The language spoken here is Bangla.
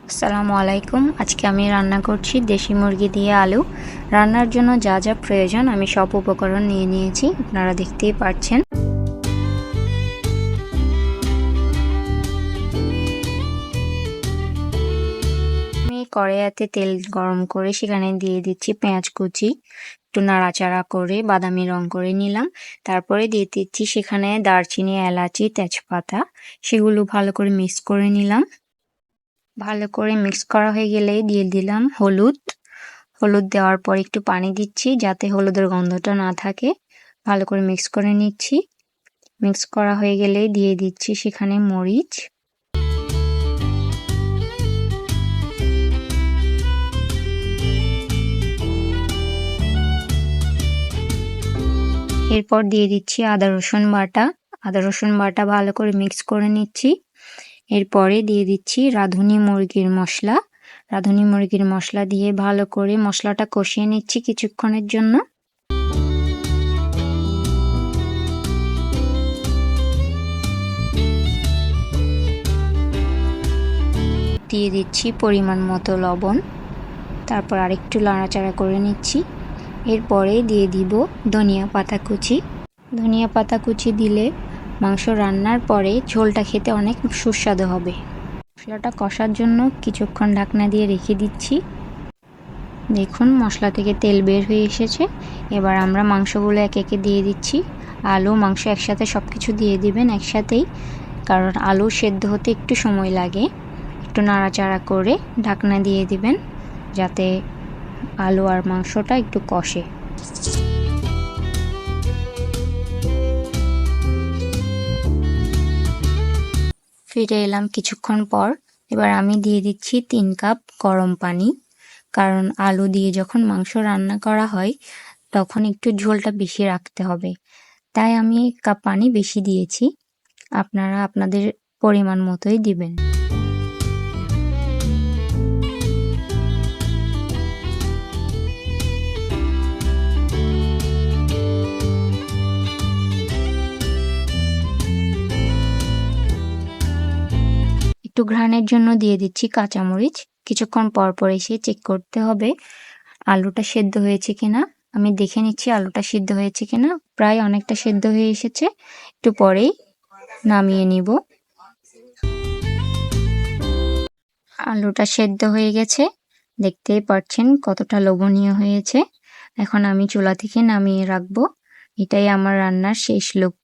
আসসালামু আলাইকুম। আজকে আমি রান্না করছি দেশি মুরগি দিয়ে আলু। রান্নার জন্য যা যা প্রয়োজন আমি সব উপকরণ নিয়ে নিয়েছি, আপনারা দেখতেই পাচ্ছেন। আমি কড়াইতে তেল গরম করে সেখানে দিয়ে দিচ্ছি পেঁয়াজ কুচি, একটু নাড়াচাড়া করে বাদামি রং করে নিলাম। তারপরে দিয়ে দিচ্ছি সেখানে দারচিনি, এলাচি, তেজপাতা, সেগুলো ভালো করে মিক্স করে নিলাম। ভালো করে মিক্স করা হয়ে গেলে দিয়ে দিলাম হলুদ দেওয়ার পর একটু পানি দিচ্ছি যাতে হলুদের গন্ধটা না থাকে। ভালো করে মিক্স করে নিচ্ছি। মিক্স করা হয়ে গেলে দিয়ে দিচ্ছি সেখানে মরিচ, এরপর দিয়ে দিচ্ছি আদা রসুন বাটা ভালো করে মিক্স করে নিচ্ছি। এরপরে দিয়ে দিচ্ছি রাঁধুনি মুরগির মশলা দিয়ে ভালো করে মশলাটা কষিয়ে নিচ্ছি কিছুক্ষণের জন্য। দিয়ে দিচ্ছি পরিমাণ মতো লবণ, তারপর আরেকটু নাড়াচাড়া করে নিচ্ছি। এরপরে দিয়ে দিব ধনিয়া পাতা কুচি দিলে মাংস রান্নার পরে ঝোলটা খেতে অনেক সুস্বাদু হবে। মশলাটা কষার জন্য কিছুক্ষণ ঢাকনা দিয়ে রেখে দিচ্ছি। দেখুন মশলা থেকে তেল বের হয়ে এসেছে। এবার আমরা মাংসগুলো একে একে দিয়ে দিচ্ছি। আলু মাংস একসাথে সব কিছু দিয়ে দিবেন একসাথেই, কারণ আলু সেদ্ধ হতে একটু সময় লাগে। একটু নাড়াচাড়া করে ঢাকনা দিয়ে দিবেন যাতে আলু আর মাংসটা একটু কষে। ফিরে এলাম কিছুক্ষণ পর। এবার আমি দিয়ে দিচ্ছি 3 কাপ গরম পানি, কারণ আলু দিয়ে যখন মাংস রান্না করা হয় তখন একটু ঝোলটা বেশি রাখতে হবে, তাই আমি 1 কাপ পানি বেশি দিয়েছি। আপনারা আপনাদের পরিমাণ মতোই দিবেন। একটু ঘ্রাণের জন্য দিয়ে দিচ্ছি কাঁচামরিচ। কিছুক্ষণ পর পর এসে চেক করতে হবে আলুটা সেদ্ধ হয়েছে কিনা। আমি দেখে নিচ্ছি আলুটা সিদ্ধ হয়েছে কিনা। প্রায় অনেকটা সেদ্ধ হয়ে এসেছে, একটু পরেই নামিয়ে নিব। আলুটা সেদ্ধ হয়ে গেছে, দেখতেই পাচ্ছেন কতটা লোভনীয় হয়েছে। এখন আমি চুলা থেকে নামিয়ে রাখবো। এটাই আমার রান্নার শেষ লুক।